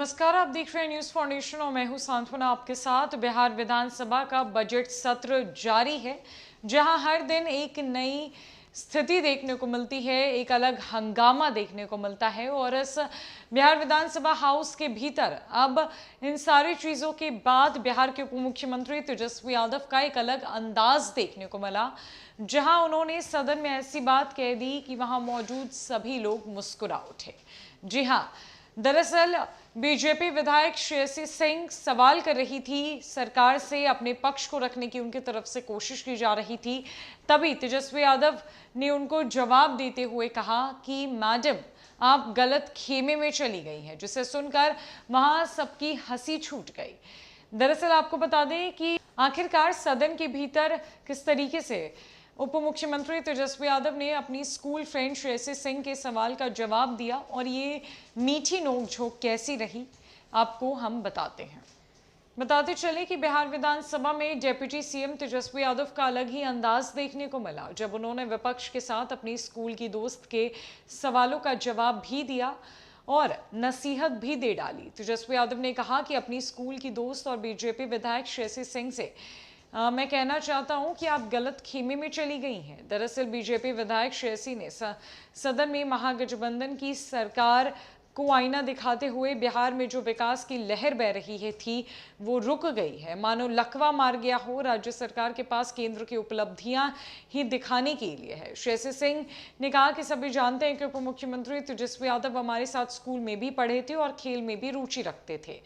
नमस्कार, आप देख रहे हैं न्यूज फाउंडेशन और मैं हूं सांत्वना आपके साथ। बिहार विधानसभा का बजट सत्र जारी है, जहां हर दिन एक नई स्थिति देखने को मिलती है, एक अलग हंगामा देखने को मिलता है। और इस बिहार विधानसभा हाउस के भीतर अब इन सारी चीजों के बाद बिहार के उप मुख्यमंत्री तेजस्वी यादव का एक अलग अंदाज देखने को मिला, जहां उन्होंने सदन में ऐसी बात कह दी कि वहां मौजूद सभी लोग मुस्कुरा उठे। जी हां, दरअसल बीजेपी विधायक श्रेयसी सिंह सवाल कर रही थी सरकार से, अपने पक्ष को रखने की उनकी तरफ से कोशिश की जा रही थी। तभी तेजस्वी यादव ने उनको जवाब देते हुए कहा कि मैडम, आप गलत खेमे में चली गई हैं, जिसे सुनकर वहां सबकी हंसी छूट गई। दरअसल आपको बता दें कि आखिरकार सदन के भीतर किस तरीके से उप मुख्यमंत्री तेजस्वी यादव ने अपनी स्कूल फ्रेंड श्रेयसी सिंह के सवाल का जवाब दिया, और ये मीठी नोकझोंक कैसी रही आपको हम बताते हैं। बताते चले कि बिहार विधानसभा में डिप्टी सीएम तेजस्वी यादव का अलग ही अंदाज देखने को मिला, जब उन्होंने विपक्ष के साथ अपनी स्कूल की दोस्त के सवालों का जवाब भी दिया और नसीहत भी दे डाली। तेजस्वी यादव ने कहा कि अपनी स्कूल की दोस्त और बीजेपी विधायक श्रेयसी सिंह से मैं कहना चाहता हूं कि आप गलत खेमे में चली गई हैं। दरअसल बीजेपी विधायक श्रेयसी ने सदन में महागठबंधन की सरकार को आईना दिखाते हुए बिहार में जो विकास की लहर बह रही है थी, वो रुक गई है, मानो लकवा मार गया हो। राज्य सरकार के पास केंद्र की उपलब्धियां ही दिखाने के लिए है। श्रेयसी सिंह ने कहा कि सभी जानते हैं कि उप मुख्यमंत्री तेजस्वी यादव हमारे साथ स्कूल में भी पढ़े थे और खेल में भी रुचि रखते थे।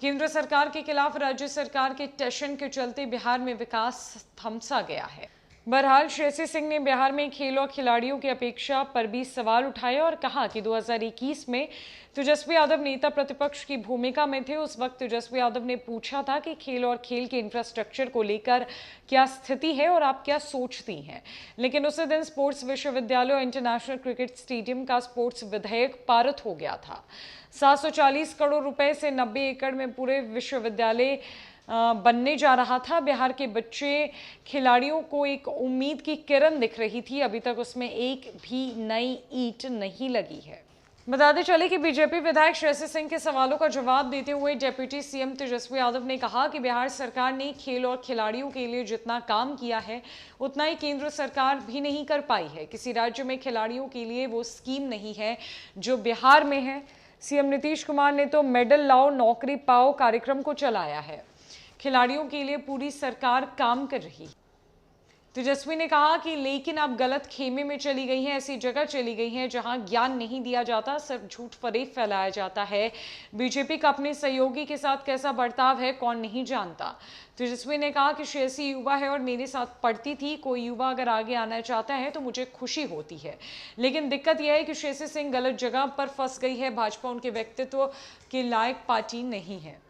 केंद्र सरकार के खिलाफ राज्य सरकार के टेंशन के चलते बिहार में विकास थमसा गया है। बहरहाल श्रेयसी सिंह ने बिहार में खेल और खिलाड़ियों की अपेक्षा पर भी सवाल उठाए और कहा कि 2021 में तेजस्वी यादव नेता प्रतिपक्ष की भूमिका में थे। उस वक्त तेजस्वी यादव ने पूछा था कि खेल और खेल के इंफ्रास्ट्रक्चर को लेकर क्या स्थिति है और आप क्या सोचती हैं। लेकिन उसी दिन स्पोर्ट्स विश्वविद्यालय और इंटरनेशनल क्रिकेट स्टेडियम का स्पोर्ट्स विधेयक पारित हो गया था। 740 करोड़ रुपए से 90 एकड़ में पूरे विश्वविद्यालय बनने जा रहा था। बिहार के बच्चे खिलाड़ियों को एक उम्मीद की किरण दिख रही थी। अभी तक उसमें एक भी नई ईंट नहीं लगी है। बताते चले कि बीजेपी विधायक श्रेयसी सिंह के सवालों का जवाब देते हुए डिप्टी सीएम तेजस्वी यादव ने कहा कि बिहार सरकार ने खेल और खिलाड़ियों के लिए जितना काम किया है, उतना ही केंद्र सरकार भी नहीं कर पाई है। किसी राज्य में खिलाड़ियों के लिए वो स्कीम नहीं है जो बिहार में है। सीएम नीतीश कुमार ने तो मेडल लाओ नौकरी पाओ कार्यक्रम को चलाया है। खिलाड़ियों के लिए पूरी सरकार काम कर रही है। तेजस्वी ने कहा कि लेकिन आप गलत खेमे में चली गई हैं, ऐसी जगह चली गई हैं जहां ज्ञान नहीं दिया जाता, सिर्फ झूठ फरेब फैलाया जाता है। बीजेपी का अपने सहयोगी के साथ कैसा बर्ताव है, कौन नहीं जानता। तेजस्वी ने कहा कि श्रेयसी युवा है और मेरे साथ पढ़ती थी। कोई युवा अगर आगे आना चाहता है तो मुझे खुशी होती है, लेकिन दिक्कत यह है कि श्रेयसी सिंह गलत जगह पर फंस गई है। भाजपा उनके व्यक्तित्व के लायक पार्टी नहीं है।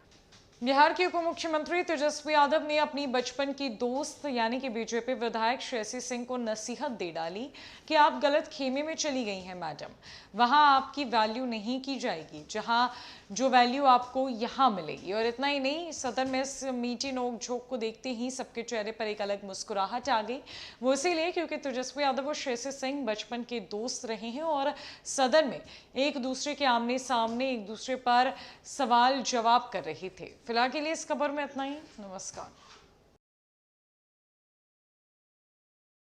बिहार के उप मुख्यमंत्री तेजस्वी यादव ने अपनी बचपन की दोस्त यानी कि बीजेपी विधायक श्रेयसी सिंह को नसीहत दे डाली कि आप गलत खेमे में चली गई हैं मैडम, वहां आपकी वैल्यू नहीं की जाएगी जहां जो वैल्यू आपको यहां मिलेगी। और इतना ही नहीं, सदन में इस मीठी नोकझोंक को देखते ही सबके चेहरे पर एक अलग मुस्कुराहट आ गई। वो इसीलिए क्योंकि तेजस्वी यादव और श्रेयसी सिंह बचपन के दोस्त रहे हैं और सदन में एक दूसरे के आमने सामने एक दूसरे पर सवाल जवाब कर रहे थे। फिलहाल के लिए इस खबर में इतना ही। नमस्कार।